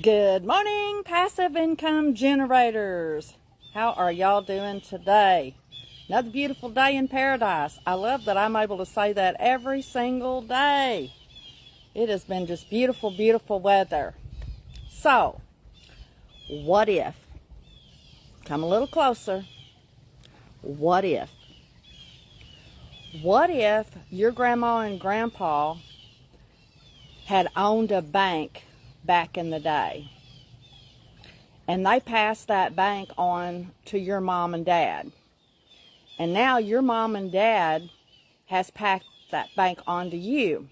Good morning, passive income generators. How are y'all doing today? Another beautiful day in paradise. I love that I'm able to say that every single day. It has been just beautiful, beautiful weather. So, what if? Come a little closer. What if? What if your grandma and grandpa had owned a bank back in the day, and they passed that bank on to your mom and dad, and now your mom and dad has passed that bank on to you?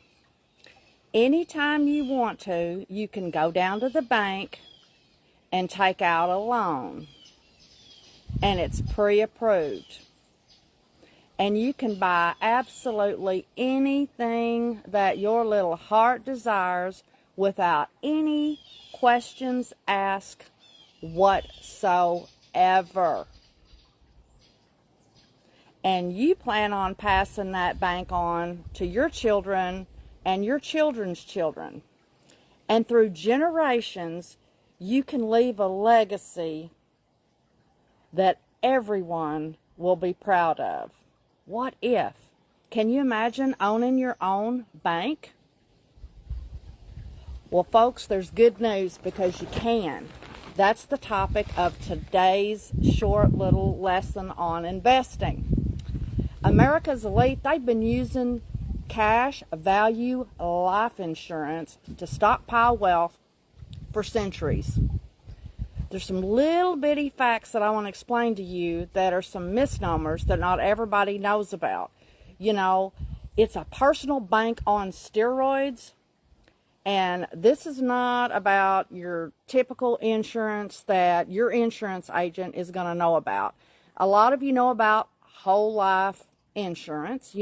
Anytime you want to, you can go down to the bank and take out a loan, and it's pre-approved, and you can buy absolutely anything that your little heart desires without any questions asked whatsoever. And you plan on passing that bank on to your children and your children's children. And through generations, you can leave a legacy that everyone will be proud of. What if? Can you imagine owning your own bank? Well, folks, there's good news, because you can. That's the topic of today's short little lesson on investing. America's elite, they've been using cash value life insurance to stockpile wealth for centuries. There's some little bitty facts that I want to explain to you that are some misnomers that not everybody knows about. You know, it's a personal bank on steroids. And this is not about your typical insurance that your insurance agent is going to know about. A lot of you know about whole life insurance,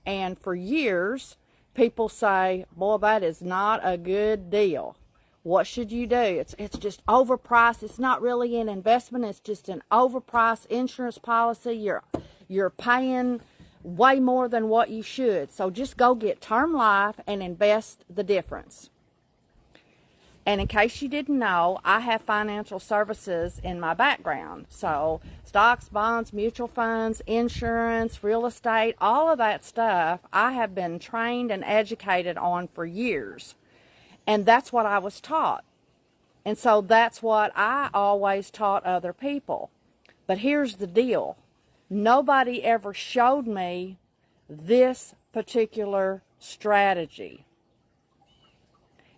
and for years, people say, boy, that is not a good deal. What should you do? It's just overpriced. It's not really an investment. It's just an overpriced insurance policy. You're paying way more than what you should. So just go get term life and invest the difference. And in case you didn't know, I have financial services in my background. So stocks, bonds, mutual funds, insurance, real estate, all of that stuff I have been trained and educated on for years. And that's what I was taught. And so that's what I always taught other people. But here's the deal. Nobody ever showed me this particular strategy.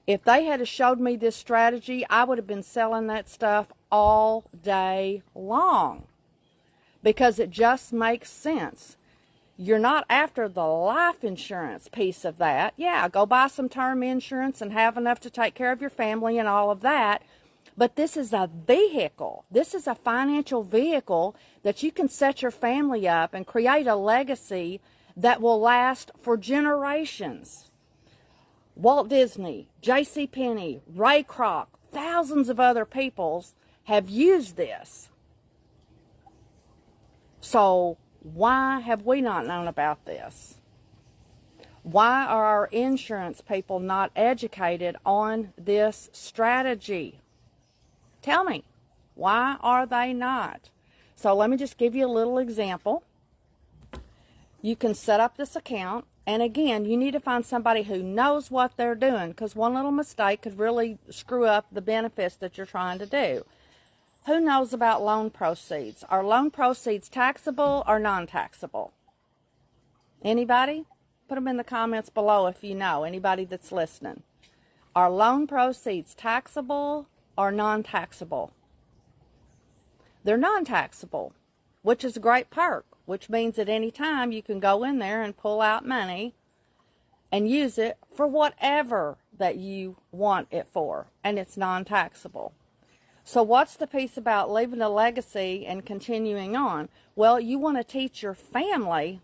If they had showed me this strategy, I would have been selling that stuff all day long, because it just makes sense. You're not after the life insurance piece of that. Yeah, go buy some term insurance and have enough to take care of your family and all of that. But this is a vehicle. This is a financial vehicle that you can set your family up and create a legacy that will last for generations. Walt Disney, J.C. Penney, Ray Kroc, thousands of other people have used this. So why have we not known about this? Why are our insurance people not educated on this strategy? Tell me, why are they not? So let me just give you a little example. You can set up this account, and again, you need to find somebody who knows what they're doing, because one little mistake could really screw up the benefits that you're trying to do. Who knows about loan proceeds? Are loan proceeds taxable or non-taxable? Anybody? Put them in the comments below if you know. Anybody that's listening. Are loan proceeds taxable or non-taxable? They're non-taxable, which is a great perk, which means at any time you can go in there and pull out money and use it for whatever that you want it for, and it's non-taxable. So what's the piece about leaving a legacy and continuing on? Well, you want to teach your family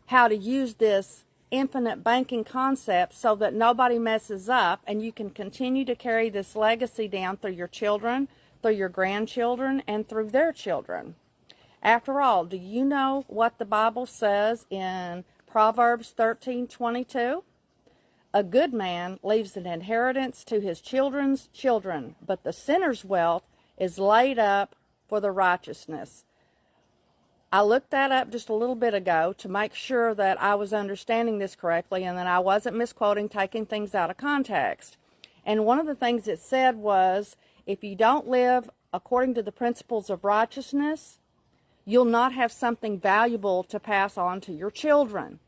how to use this infinite banking concept so that nobody messes up, and you can continue to carry this legacy down through your children, through your grandchildren, and through their children. After all, do you know what the Bible says in Proverbs 13:22? A good man leaves an inheritance to his children's children, but the sinner's wealth is laid up for the righteousness. I looked that up just a little bit ago to make sure that I was understanding this correctly and that I wasn't misquoting, taking things out of context. And one of the things it said was, if you don't live according to the principles of righteousness, you'll not have something valuable to pass on to your children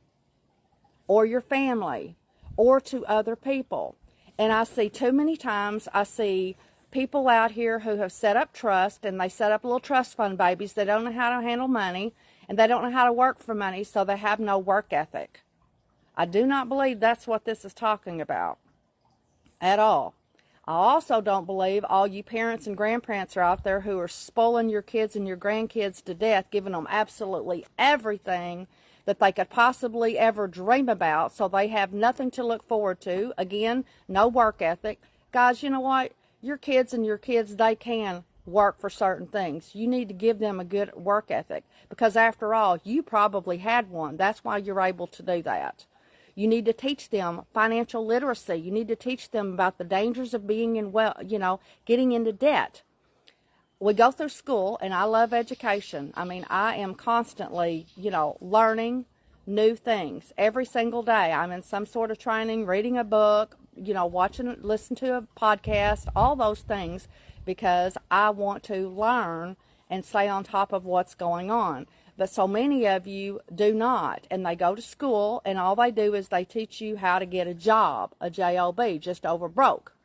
or your family or to other people. And I see too many times, I see people out here who have set up trust, and they set up little trust fund babies. They don't know how to handle money, and they don't know how to work for money, so they have no work ethic. I do not believe that's what this is talking about at all. I also don't believe all you parents and grandparents are out there who are spoiling your kids and your grandkids to death, giving them absolutely everything that they could possibly ever dream about, so they have nothing to look forward to. Again, no work ethic. Guys, you know what? Your kids, they can work for certain things. You need to give them a good work ethic, because after all, you probably had one. That's why you're able to do that. You need to teach them financial literacy. You need to teach them about the dangers of being getting into debt. We go through school, and I love education. I mean, I am constantly, learning new things every single day. I'm in some sort of training, reading a book, listen to a podcast, all those things, because I want to learn and stay on top of what's going on. But so many of you do not, and they go to school, and all they do is they teach you how to get a job, a job, just over broke,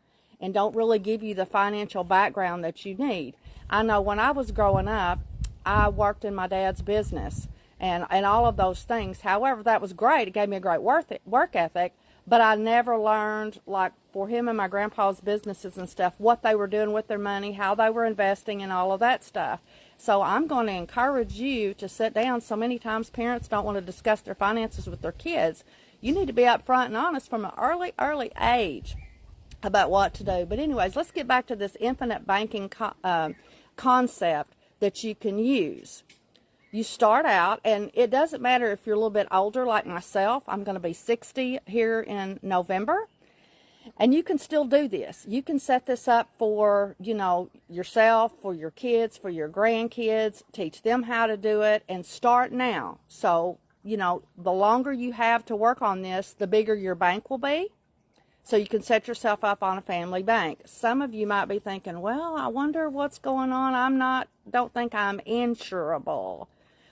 and don't really give you the financial background that you need. I know when I was growing up, I worked in my dad's business and all of those things. However, that was great. It gave me a great work ethic, but I never learned, like for him and my grandpa's businesses and stuff, what they were doing with their money, how they were investing, and all of that stuff. So I'm going to encourage you to sit down. So many times parents don't want to discuss their finances with their kids. You need to be upfront and honest from an early age about what to do. But anyways, let's get back to this infinite banking concept that you can use. You start out, and it doesn't matter if you're a little bit older like myself. I'm going to be 60 here in November, and you can still do this. You can set this up for, yourself, for your kids, for your grandkids, teach them how to do it, and start now. So, the longer you have to work on this, the bigger your bank will be. So you can set yourself up on a family bank. Some of you might be thinking, well, I wonder what's going on. Don't think I'm insurable.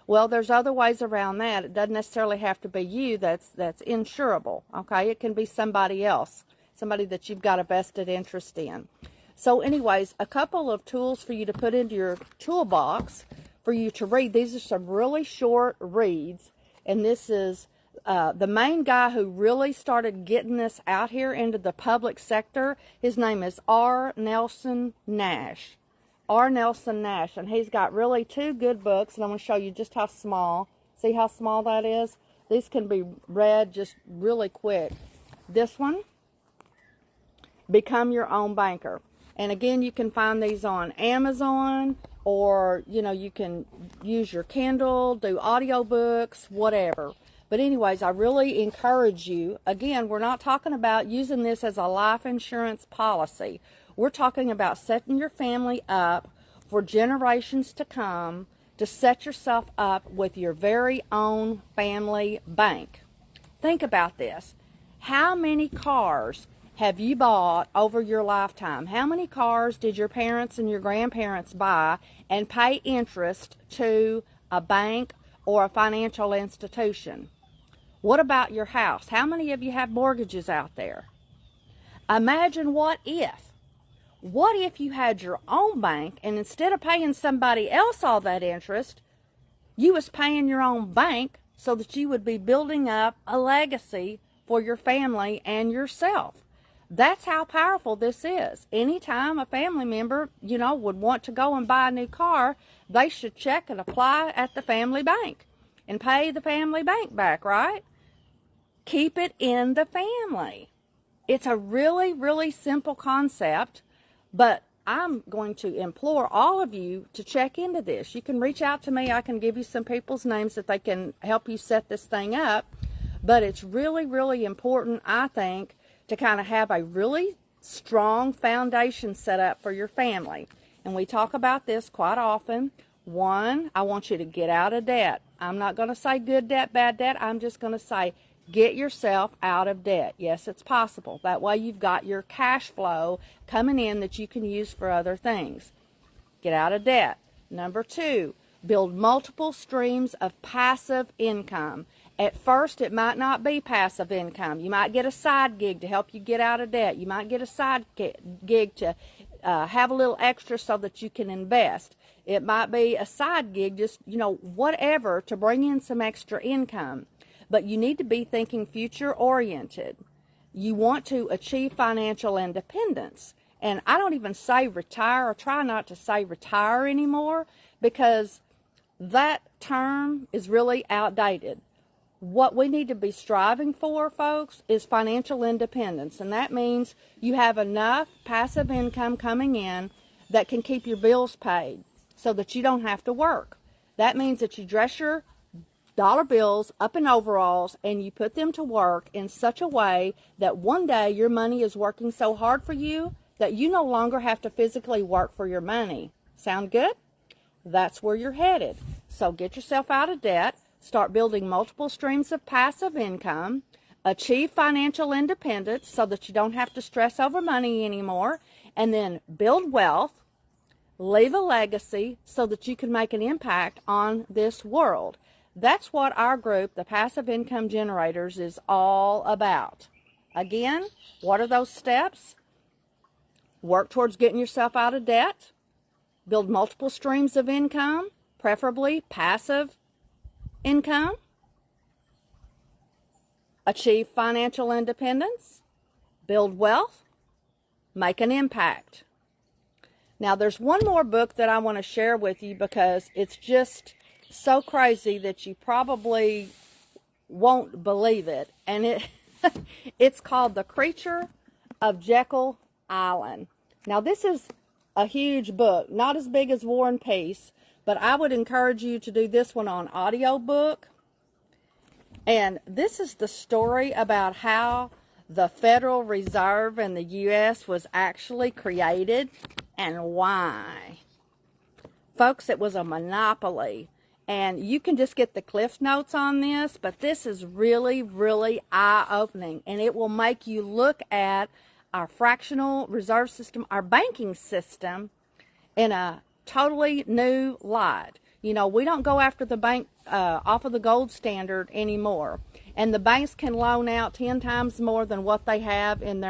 Well, there's other ways around that. It doesn't necessarily have to be you that's insurable, okay? It can be somebody else, somebody that you've got a vested interest in. So anyways, a couple of tools for you to put into your toolbox for you to read. These are some really short reads, and this is the main guy who really started getting this out here into the public sector. His name is R. Nelson Nash. R. Nelson Nash. And he's got really two good books. And I'm going to show you just how small. See how small that is? These can be read just really quick. This one, Become Your Own Banker. And again, you can find these on Amazon, or, you can use your Kindle, do audiobooks, whatever. But anyways, I really encourage you. Again, we're not talking about using this as a life insurance policy. We're talking about setting your family up for generations to come, to set yourself up with your very own family bank. Think about this. How many cars have you bought over your lifetime? How many cars did your parents and your grandparents buy and pay interest to a bank or a financial institution? What about your house? How many of you have mortgages out there? Imagine what if. What if you had your own bank, and instead of paying somebody else all that interest, you was paying your own bank, so that you would be building up a legacy for your family and yourself. That's how powerful this is. Anytime a family member, would want to go and buy a new car, they should check and apply at the family bank and pay the family bank back, right? Keep it in the family. It's a really, really simple concept, but I'm going to implore all of you to check into this. You can reach out to me. I can give you some people's names that they can help you set this thing up. But it's really, really important, I think, to kind of have a really strong foundation set up for your family. And we talk about this quite often. One, I want you to get out of debt. I'm not going to say good debt, bad debt. I'm just going to say get yourself out of debt. Yes, it's possible. That way you've got your cash flow coming in that you can use for other things. Get out of debt. Number two, build multiple streams of passive income. At first, it might not be passive income. You might get a side gig to help you get out of debt. You might get a side gig to have a little extra so that you can invest. It might be a side gig, just, whatever, to bring in some extra income. But you need to be thinking future-oriented. You want to achieve financial independence. And I don't even say retire, or try not to say retire anymore, because that term is really outdated. What we need to be striving for, folks, is financial independence. And that means you have enough passive income coming in that can keep your bills paid so that you don't have to work. That means that you dress your dollar bills up in overalls and you put them to work in such a way that one day your money is working so hard for you that you no longer have to physically work for your money. Sound good? That's where you're headed. So get yourself out of debt. Start building multiple streams of passive income. Achieve financial independence so that you don't have to stress over money anymore. And then build wealth. Leave a legacy so that you can make an impact on this world. That's what our group, the Passive Income Generators, is all about. Again, what are those steps? Work towards getting yourself out of debt. Build multiple streams of income, preferably passive income. Achieve financial independence. Build wealth. Make an impact. Now, there's one more book that I want to share with you because it's just so crazy that you probably won't believe it. And it's called The Creature of Jekyll Island. Now, this is a huge book, not as big as War and Peace, but I would encourage you to do this one on audiobook. And this is the story about how the Federal Reserve in the U.S. was actually created and why. Folks, it was a monopoly. And you can just get the Cliff Notes on this, but this is really, really eye-opening. And it will make you look at our fractional reserve system, our banking system, in a totally new light. We don't go after the bank off of the gold standard anymore. And the banks can loan out 10 times more than what they have in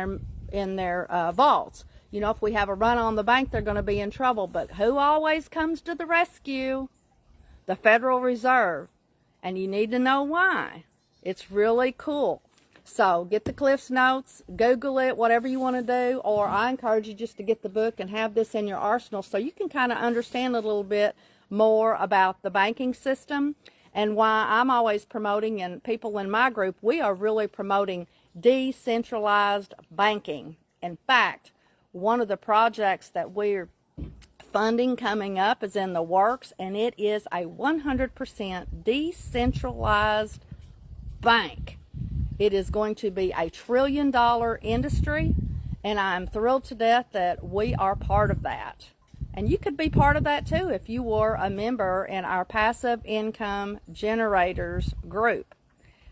their vaults. If we have a run on the bank, they're going to be in trouble. But who always comes to the rescue? The Federal Reserve. And you need to know why. It's really cool. So get the Cliff's Notes, Google it, whatever you want to do, or I encourage you just to get the book and have this in your arsenal so you can kind of understand a little bit more about the banking system and why I'm always promoting, and people in my group, we are really promoting decentralized banking. In fact, one of the projects that we're funding coming up is in the works, and it is a 100% decentralized bank. It is going to be a $1 trillion industry, and I'm thrilled to death that we are part of that. And you could be part of that too if you were a member in our Passive Income Generators group.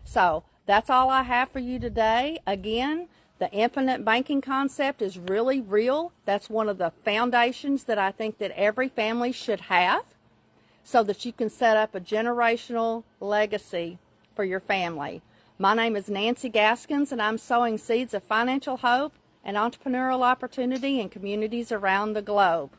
So that's all I have for you today. Again, the infinite banking concept is really real. That's one of the foundations that I think that every family should have so that you can set up a generational legacy for your family. My name is Nancy Gaskins, and I'm sowing seeds of financial hope and entrepreneurial opportunity in communities around the globe.